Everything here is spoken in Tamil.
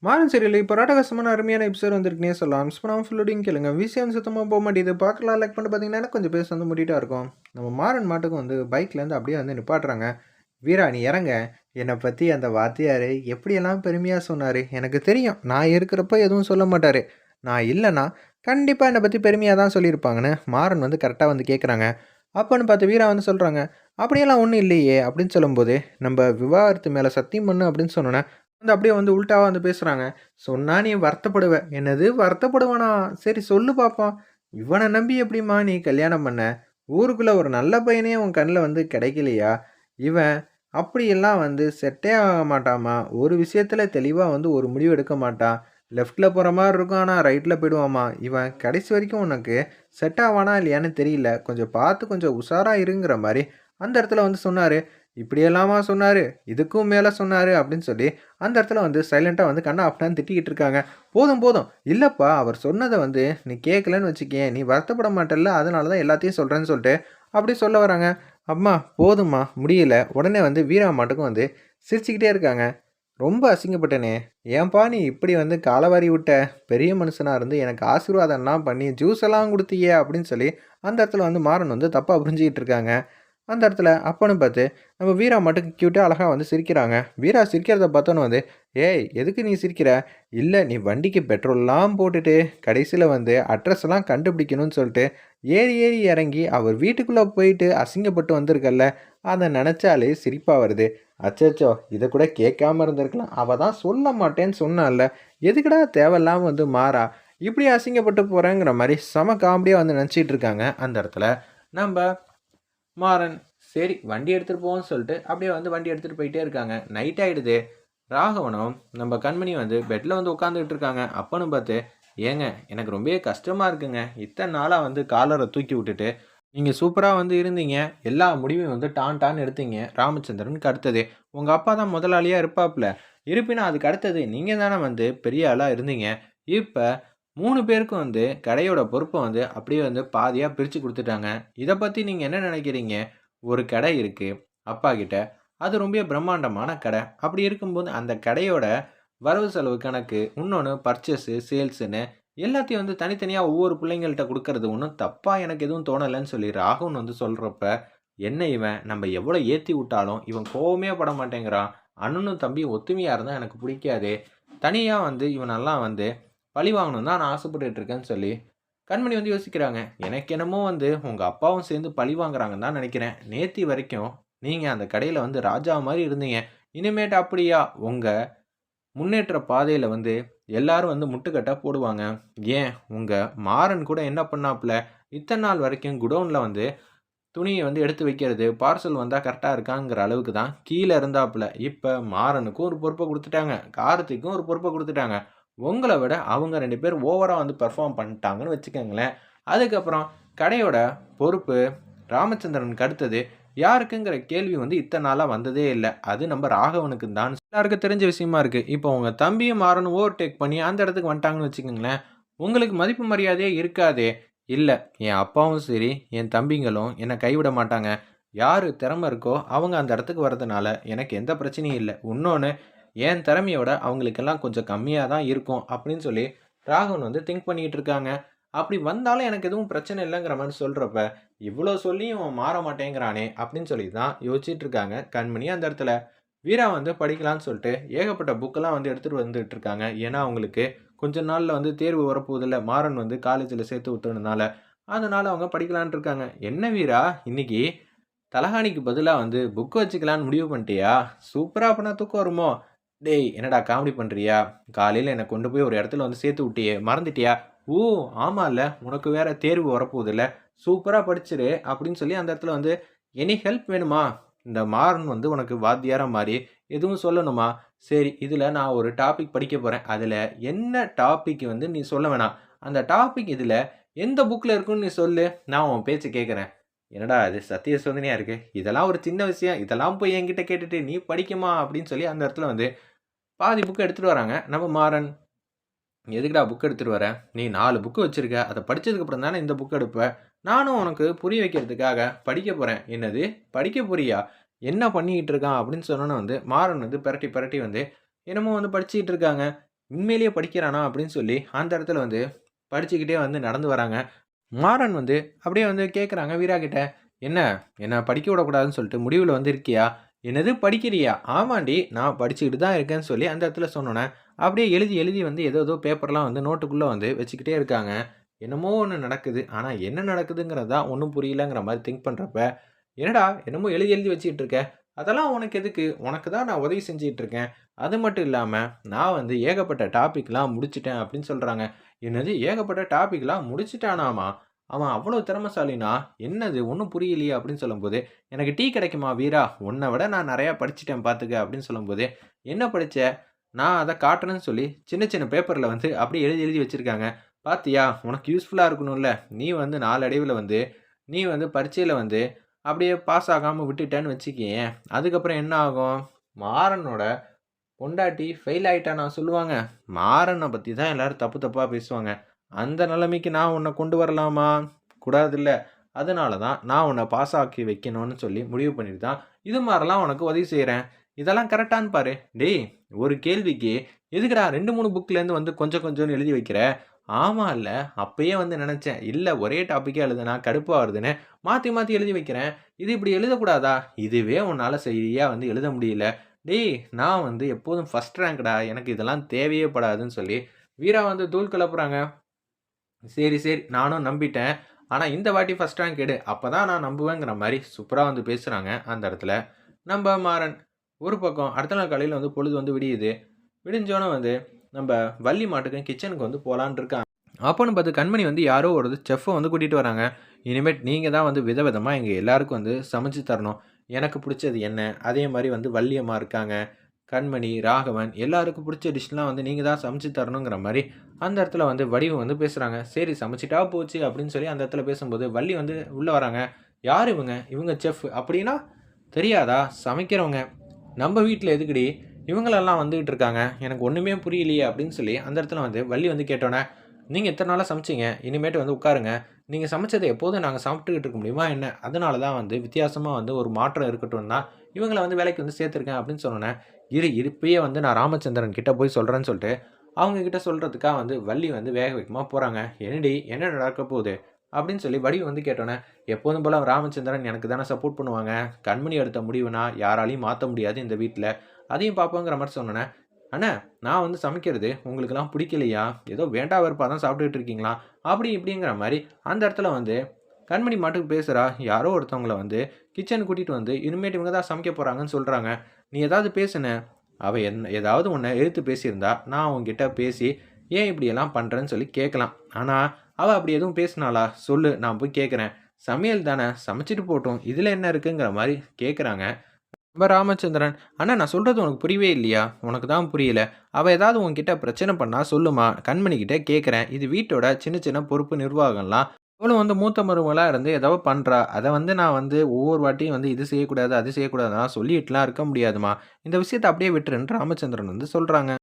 மாறன் சீரியல் இப்போ ராட்டகாசமான அருமையான எபிசோட் வந்திருக்குன்னே சொல்லலாம். மிஸ் பண்ணாமல் ஃபுல்லோடையும் கேளுங்க. விசியம் சுத்தமாக போக மாட்டேது. பார்க்கலாம் லைக் பண்ணி பார்த்தீங்கன்னா கொஞ்சம் பேச வந்து முடிட்டா இருக்கும். நம்ம மாறன் மாட்டுக்கும் வந்து பைக்லேருந்து அப்படியே வந்து நிப்பாட்டுறாங்க. வீரா நீ இறங்க. என்னை பற்றி அந்த வாத்தியார் எப்படியெல்லாம் பெருமையாக சொன்னார். எனக்கு தெரியும் நான் இருக்கிறப்ப எதுவும் சொல்ல மாட்டார். நான் இல்லைன்னா கண்டிப்பாக என்னை பற்றி பெருமையாக தான் சொல்லியிருப்பாங்கன்னு மாறன் வந்து கரெக்டாக வந்து கேட்குறாங்க. அப்போன்னு பார்த்து வீரா வந்து சொல்கிறாங்க. அப்படியெல்லாம் ஒன்றும் இல்லையே அப்படின்னு சொல்லும்போது நம்ம விவாகரத்து மேலே சத்தியம் பண்ணு அப்படின்னு சொன்னோன்னே வந்து அப்படியே வந்து உல்டாவா வந்து பேசுறாங்க. சொன்னா நீ வருத்தப்படுவ. என்னது வருத்தப்படுவானா? சரி சொல்லு பாப்போம். இவன நம்பி எப்படிம்மா நீ கல்யாணம் பண்ண? ஊருக்குள்ள ஒரு நல்ல பையனே உன் கண்ல வந்து கிடைக்கலையா? இவன் அப்படியெல்லாம் வந்து செட்டே ஆக மாட்டாம்மா. ஒரு விஷயத்துல தெளிவா வந்து ஒரு முடிவு எடுக்க மாட்டான். லெஃப்ட்ல போற மாரி இருக்கும். ஆனா ரைட்ல போயிடுவாம்மா. இவன் கடைசி வரைக்கும் உனக்கு செட் ஆவானா இல்லையான்னு தெரியல. கொஞ்சம் பார்த்து கொஞ்சம் உஷாரா இருங்கிற மாரி அந்த இடத்துல வந்து சொன்னாரு. இப்படியெல்லாமா சொன்னாரு? இதுக்கும் மேல சொன்னாரு அப்படின்னு சொல்லி அந்த இடத்துல வந்து சைலண்ட்டா வந்து கண்ணா அப்படின்னான்னு திட்டிக்கிட்டு இருக்காங்க. போதும், போதும். இல்லப்பா அவர் சொன்னத வந்து நீ கேட்கலன்னு வச்சுக்கயேன், நீ வருத்தப்பட மாட்டல்ல, அதனால தான் எல்லாத்தையும் சொல்றேன்னு சொல்லிட்டு அப்படி சொல்ல வராங்க. அம்மா போதும்மா முடியல. உடனே வந்து வீரா மாட்டுக்கும் வந்து சிரிச்சுக்கிட்டே இருக்காங்க. ரொம்ப அசிங்கப்பட்டேனே! ஏன்பா நீ இப்படி வந்து காலவாரி விட்ட? பெரிய மனுஷனா இருந்து எனக்கு ஆசீர்வாதம்லாம் பண்ணி ஜூஸ் எல்லாம் குடுத்தீயே! அப்படின்னு சொல்லி அந்த இடத்துல வந்து மாறன் வந்து தப்பா புரிஞ்சுகிட்டு இருக்காங்க. அந்த இடத்துல அப்பன்னு பார்த்து, நம்ம வீரா மட்டும் கியூட்டா அழகா வந்து சிரிக்கிறாங்க. வீரா சிரிக்கிறத பார்த்தோன்னே வந்து, "ஏய் எதுக்கு நீ சிரிக்கிற?" "இல்ல நீ வண்டிக்கு பெட்ரோல்லாம் போட்டுட்டு, கடைசில வந்து அட்ரஸ்லாம் கண்டுபிடிக்கணும்னு சொல்லிட்டு, ஏறி ஏறி இறங்கி அவர் வீட்டுக்குள்ள போயிட்டு அசிங்கப்பட்டு வந்திருக்கல்ல, அத நெனச்சாலே சிரிப்பா வருது." "அச்சச்சோ! இத கூட கேட்காம இருந்திருக்கலாம். அவ தான் சொல்ல மாட்டேன்னு சொன்னால்ல. எதுக்குடா தேவையில்லாம வந்து மாறா, இப்படி அசிங்கப்பட்டு போறேங்கிற" மாரி செம காமெடியா வந்து நெனச்சிட்டு இருக்காங்க அந்த இடத்துல. நம்ப மாறன். சரி வண்டி எடுத்துட்டு போவோம்ன்னு சொல்லிட்டு, அப்படியே வந்து வண்டி எடுத்துட்டு போயிட்டே இருக்காங்க. நைட் ஆயிடுது. ராகவனும், நம்ம கண்மணி வந்து பெட்ல வந்து உட்காந்துக்கிட்டு இருக்காங்க. அப்பன்னு பார்த்து, "ஏங்க எனக்கு ரொம்பவே கஷ்டமா இருக்குங்க. இத்தன நாளா வந்து காலர தூக்கி விட்டுட்டு, நீங்க சூப்பரா வந்து இருந்தீங்க. எல்லா முடிவையும் வந்து டான் டான்னு எடுத்தீங்க. ராமச்சந்திரனுக்கு அடுத்தது. உங்க அப்பா தான் முதலாளியா இருப்பாப்ல. இருப்பினும் அதுக்கு அடுத்தது நீங்க தானே வந்து பெரிய ஆளா இருந்தீங்க. இப்ப 3 பேருக்கும் வந்து கடையோட பொறுப்ப வந்து அப்படியே வந்து பாதியா பிரிச்சு குடுத்துட்டாங்க. இத பத்தி நீங்க என்ன நினைக்கிறீங்க? ஒரு கடை இருக்கு அப்பா கிட்ட. அது ரொம்ப பிரம்மாண்டமான கடை. அப்படி இருக்கும்போது அந்த கடையோட வரவு செலவு கணக்கு, இன்னொன்னு பர்ச்சேஸு, சேல்ஸுன்னு எல்லாத்தையும் வந்து தனித்தனியா ஒவ்வொரு பிள்ளைங்கள்ட்ட குடுக்கறது ஒண்ணும் தப்பா எனக்கு எதுவும் தோணலன்னு சொல்லி ராகுல் வந்து சொல்றப்ப, என்ன இவன் நம்ம எவ்வளோ ஏத்தி விட்டாலும் இவன் கோவமே பட மாட்டேங்கிறான். அண்ணனும் தம்பியும் ஒத்துமையா இருந்தா எனக்கு பிடிக்காது. தனியா வந்து இவனெல்லாம் வந்து பழி வாங்கணும்னு தான் நான் ஆசைப்பட்டுட்டு இருக்கேன்னு சொல்லி கண்மணி வந்து யோசிக்கிறாங்க. எனக்கு என்னமோ வந்து உங்க அப்பாவும் சேர்ந்து பழி வாங்குறாங்கன்னு தான் நினைக்கிறேன். நேத்தி வரைக்கும் நீங்க அந்த கடையில வந்து ராஜா மாரி இருந்தீங்க. இனிமேட்டு அப்படியா உங்க முன்னேற்ற பாதையில வந்து எல்லாரும் வந்து முட்டுக்கட்டை போடுவாங்க. ஏன் உங்க மாறன் கூட என்ன பண்ணாப்புல, இத்தன நாள் வரைக்கும் குடோன்ல வந்து துணிய வந்து எடுத்து வைக்கிறது, பார்சல் வந்தா கரெக்ட்டா இருக்காங்கிற அளவுக்கு தான் கீழ இருந்தாப்புல. இப்ப மாறனுக்கும் ஒரு பொறுப்ப குடுத்துட்டாங்க. கார்த்திக்கும் ஒரு பொறுப்ப குடுத்துட்டாங்க. உங்கள விட அவங்க 2 பேரும் ஓவரா வந்து பெர்ஃபார்ம் பண்ணிட்டாங்கன்னு வச்சுக்கங்களேன். அதுக்கப்புறம் கடையோட பொறுப்பு ராமச்சந்திரனுக்கு அடுத்தது யாருக்குங்கிற கேள்வி வந்து இத்தன நாளா வந்ததே இல்ல. அது நம்ம ராகவனுக்கு தான் எல்லாருக்கும் தெரிஞ்ச விஷயமா இருக்கு. இப்போ உங்க தம்பியும் மாறனும் ஓவர்டேக் பண்ணி அந்த இடத்துக்கு வந்துட்டாங்கன்னு வச்சுக்கங்களேன். உங்களுக்கு மதிப்பு மரியாதையே இருக்காதே! இல்ல. என் அப்பாவும் சரி, என் தம்பிங்களும் என்ன கைவிட மாட்டாங்க. யாரு திறமை இருக்கோ, அவங்க அந்த இடத்துக்கு வரதுனால எனக்கு எந்த பிரச்சனையும் இல்ல. உன்னொன்னு என் திறமையோட அவங்களுக்கெல்லாம் கொஞ்சம் கம்மியா தான் இருக்கும். அப்படின்னு சொல்லி ராகவன் வந்து திங்க் பண்ணிட்டு இருக்காங்க. அப்படி வந்தாலும் எனக்கு எதுவும் பிரச்சனை இல்லங்கிற மாரி சொல்றப்ப, இவ்ளோ சொல்லியும் அவன் மாற மாட்டேங்கிறானே! அப்படின்னு சொல்லி தான் யோசிச்சுட்டு இருக்காங்க கண்மணி அந்த இடத்துல. வீரா வந்து படிக்கலான்னு சொல்லிட்டு ஏகப்பட்ட புக்கெல்லாம் வந்து எடுத்துட்டு வந்துட்டு இருக்காங்க. ஏன்னா, அவங்களுக்கு கொஞ்ச நாள்ல வந்து தேர்வு வரப்போகுதுல்ல. மாறன் வந்து காலேஜ்ல சேர்த்து விட்டதுனால. அதனால அவங்க படிக்கலான்ட்டு இருக்காங்க. "என்ன வீரா! இன்னைக்கு தலகாணிக்கு பதிலா வந்து புக் வச்சுக்கலான்னு முடிவு பண்ணிட்டியா? சூப்பரா அப்பன்னா தூக்கம் வருமோ?" "டேய்! என்னடா காமெடி பண்றியா? காலையில என்ன கொண்டு போய் ஒரு இடத்துல வந்து சேர்த்து விட்டியே! மறந்துட்டியா?" "ஓ! ஆமால்ல. உனக்கு வேற தேர்வு வரப்போகுதுல்ல. சூப்பரா படிச்சிரு" அப்படின்னு சொல்லி அந்த இடத்துல வந்து, "எனி ஹெல்ப் வேணுமா? இந்த மாறன் வந்து உனக்கு வாத்தியாரா மாறி எதுவும் சொல்லணுமா? சரி, இதுல நான் ஒரு டாபிக் படிக்க போறேன். அதுல என்ன டாபிக் வந்து நீ சொல்ல வேணாம். அந்த டாபிக் இதுல எந்த புக்ல இருக்குன்னு நீ சொல்லு. நான் உன் பேச்ச கேட்கிறேன்." என்னடா இது சத்திய சோதனையா இருக்கு. இதெல்லாம் ஒரு சின்ன விஷயம். இதெல்லாம் போய் என்கிட்ட கேட்டுட்டு, "நீ படிக்குமா?" அப்படின்னு சொல்லி அந்த இடத்துல வந்து பாதி புக்க எடுத்துட்டு வராங்க. நம்ம மாறன், "எதுக்குடா புக் எடுத்துட்டு வர? நீ 4 புக் வச்சிருக்க. அத படிச்சதுக்கு அப்புறம் தானே இந்த புக் எடுப்ப. நானும் உனக்கு புரிய வைக்கிறதுக்காக படிக்க போறேன்." "என்னது? படிக்க போறியா? என்ன பண்ணிக்கிட்டு இருக்கான்?" அப்படின்னு சொன்னோனே வந்து மாறன் வந்து பெரட்டி பெரட்டி வந்து என்னமோ வந்து படிச்சுக்கிட்டு இருக்காங்க. உண்மையிலேயே படிக்கிறானா அப்படின்னு சொல்லி அந்த இடத்துல வந்து படிச்சுக்கிட்டே வந்து நடந்து வராங்க. மாறன் வந்து அப்படியே வந்து கேட்குறாங்க வீரா கிட்ட, "என்ன என்ன படிக்க விடக்கூடாதுன்னு சொல்லிட்டு முடிவுல வந்து இருக்கியா?" "என்னது படிக்கிறியா?" "ஆமாண்டி நான் படிச்சுக்கிட்டு தான் இருக்கேன்னு" சொல்லி அந்த இடத்துல சொன்னோனே, அப்படியே எழுதி எழுதி வந்து ஏதேதோ பேப்பர்லாம் வந்து நோட்டுக்குள்ள வந்து வச்சுக்கிட்டே இருக்காங்க. என்னமோ ஒண்ணு நடக்குது. ஆனா என்ன நடக்குதுங்கிறது தான் ஒண்ணும் புரியலங்கிற மாரி திங்க் பண்றப்ப, "என்னடா என்னமோ எழுதி எழுதி வச்சுக்கிட்டு இருக்க? அதெல்லாம் உனக்கு எதுக்கு? உனக்கு தான் நான் உதவி செஞ்சுகிட்டு இருக்கேன். அது மட்டும் இல்லாம நான் வந்து ஏகப்பட்ட டாபிக்லாம் முடிச்சுட்டேன்" அப்படின்னு சொல்றாங்க. "என்னது ஏகப்பட்ட டாபிக்லாம் முடிச்சுட்டானாமா? அவன் அவ்வளோ திறமைசாலினா? என்னது ஒண்ணும் புரியலையே" அப்படின்னு சொல்லும்போது, "எனக்கு டீ கிடைக்குமா வீரா? உன்ன விட நான் நெறையா படிச்சுட்டேன் பார்த்துக்க" அப்படின்னு சொல்லும்போது, "என்ன படிச்ச?" நான் அத காட்டுறேன்னு சொல்லி சின்ன சின்ன பேப்பர்ல வந்து அப்படியே எழுதி எழுதி வச்சிருக்காங்க. "பாத்தியா? உனக்கு யூஸ்ஃபுல்லா இருக்கணும்ல. நீ வந்து நாளடைவுல வந்து நீ வந்து பரீட்சையில வந்து அப்படியே பாஸ் ஆகாம விட்டுட்டேன்னு வச்சுக்கயேன், அதுக்கப்புறம் என்ன ஆகும்? மாறனோட பொண்டாட்டி ஃபெயில் ஆயிட்டான்னா சொல்லுவாங்க. மாறன பத்தி தான் எல்லாரும் தப்பு தப்பா பேசுவாங்க. அந்த நிலைமைக்கு நான் உன்ன கொண்டு வரலாமா? கூடாதுல்ல. அதனால தான் நான் உன்ன பாஸ் ஆக்கி வைக்கணும்னு சொல்லி முடிவு பண்ணிட்டு தான், இது மாரிலாம் உனக்கு உதவி செய்றேன். இதெல்லாம் கரெக்டான்னு பாரு. டேய்! ஒரு கேள்விக்கு எதுக்குடா 2, 3 புக்லேருந்து வந்து கொஞ்சம் கொஞ்சம்னு எழுதி வைக்கிற? ஆமால்ல. அப்பயே வந்து நெனச்சேன். இல்ல ஒரே டாபிக்கே எழுதுனா கடுப்பா வருதுன்னு மாத்தி மாத்தி எழுதி வைக்கிறேன். இது இப்படி எழுதக்கூடாதா? இதுவே உன்னால சரியா வந்து எழுத முடியல. டேய்! நான் வந்து எப்போதும் ஃபர்ஸ்ட் ரேங்க்டா. எனக்கு இதெல்லாம் தேவையே படாதுன்னு சொல்லி, வீரா வந்து தூள் கிளப்புறாங்க. சரி, சரி. நானும் நம்பிட்டேன். ஆனா இந்த வாட்டி ஃபர்ஸ்ட் ரேங்க் எடு. அப்பதான் நான் நம்புவேங்கிற மாரி சூப்பரா வந்து பேசுறாங்க அந்த இடத்துல. நம்ப மாறன். ஒரு பக்கம் அடுத்த நாள் காலையில வந்து பொழுது வந்து விடியுது. விடிஞ்சோன வந்து நம்ப வள்ளி மாட்டுக்கு கிச்சனுக்கு வந்து போலான்னு இருக்காங்க. அப்போன்னு பார்த்து கண்மணி வந்து யாரோ ஒரு செஃப்ப வந்து கூட்டிட்டு வராங்க. இனிமேட் நீங்க தான் வந்து விதவிதமா எங்க எல்லாருக்கும் வந்து சமைச்சு தரணும். எனக்கு புடிச்சது என்ன? அதே மாரி வந்து வள்ளி அம்மா இருக்காங்க. கண்மணி, ராகவன் எல்லாருக்கும் புடிச்ச டிஷ்லாம் வந்து நீங்க தான் சமைச்சு தரணுங்கிற மாரி, அந்த இடத்துல வந்து வடிவு வந்து பேசுறாங்க. சரி சமைச்சுட்டா போச்சு அப்படின்னு சொல்லி அந்த இடத்துல பேசும்போது, வள்ளி வந்து உள்ள வராங்க. யார் இவங்க? இவங்க செஃப். அப்படின்னா? தெரியாதா? சமைக்கிறவங்க. நம்ம வீட்ல எதுக்குடி? இவங்களெல்லாம் வந்துகிட்டு இருக்காங்க. எனக்கு ஒண்ணுமே புரியலையே அப்படின்னு சொல்லி அந்த இடத்துல வந்து வள்ளி வந்து கேட்டோனே, நீங்க இத்தன நாளா சமைச்சீங்க. இனிமேட்டு வந்து உட்காருங்க. நீங்க சமைச்சத எப்போதும் நாங்க சாப்பிட்டுக்கிட்டு இருக்க முடியுமா என்ன? அதனால தான் வந்து வித்தியாசமா வந்து ஒரு மாற்றம் இருக்கட்டும்னு தான் இவங்கள வந்து வேலைக்கு வந்து சேர்த்துருக்கேன் அப்படின்னு சொன்னோனே, இப்பயே வந்து நான் ராமச்சந்திரன் கிட்ட போய் சொல்றேன்னு சொல்லிட்டு, அவங்க கிட்ட சொல்றதுக்காக வந்து வள்ளி வந்து வேக வேகமா போறாங்க. "என்னடி என்ன நடக்க போகுது?" அப்படின்னு சொல்லி வடிவு வந்து கேட்டோனே, எப்போதும் போல ராமச்சந்திரன் எனக்கு தானே சப்போர்ட் பண்ணுவாங்க. கண்மணி எடுத்த முடிவுனா யாராலயும் மாத்த முடியாது இந்த வீட்ல. அதையும் பார்ப்போங்கிற மாரி சொன்னோனே, "அண்ணா நான் வந்து சமைக்கிறது உங்களுக்கெல்லாம் பிடிக்கலையா? ஏதோ வேண்டா வெறுப்பா தான் சாப்பிட்டுட்டு இருக்கீங்களா?" அப்படி இப்படிங்கிற மாரி அந்த இடத்துல வந்து கண்மணி மாட்டுக்கு பேசுறா. யாரோ ஒருத்தவங்கள வந்து கிச்சனுக்கு கூட்டிட்டு வந்து, இனிமேட்டு இவங்க தான் சமைக்க போறாங்கன்னு சொல்றாங்க. நீ ஏதாவது பேசுன. அவ ஏதாவது உன்ன எதிர்த்து பேசியிருந்தா, நான் உன்கிட்ட பேசி, ஏன் இப்படியெல்லாம் பண்றேன்னு சொல்லி கேட்கலாம். ஆனா, அவ அப்படி எதுவும் பேசினாளா? சொல்லு நான் போய் கேட்கிறேன். சமையல் தானே சமைச்சுட்டு போட்டும். இதுல என்ன இருக்குங்கிற மாரி கேட்குறாங்க. அப்ப ராமச்சந்திரன், "அண்ணா நான் சொல்றது உனக்கு புரியவே இல்லையா? உனக்கு தான் புரியல. அவ ஏதாவது உன்கிட்ட பிரச்சனை பண்ணா சொல்லுமா, கண்மணிகிட்ட கேட்கிறேன். இது வீட்டோட சின்ன சின்ன பொறுப்பு நிர்வாகம்லாம். அவளும் வந்து மூத்த மருமகளா இருந்து ஏதோ பண்றா. அத வந்து நான் வந்து ஒவ்வொரு வாட்டியும் வந்து இது செய்யக்கூடாது, அது செய்யக்கூடாதுன்லாம் சொல்லிட்டுலாம் இருக்க முடியாதும்மா. இந்த விஷயத்த அப்படியே விட்டுருன்னு" ராமச்சந்திரன் வந்து சொல்றாங்க.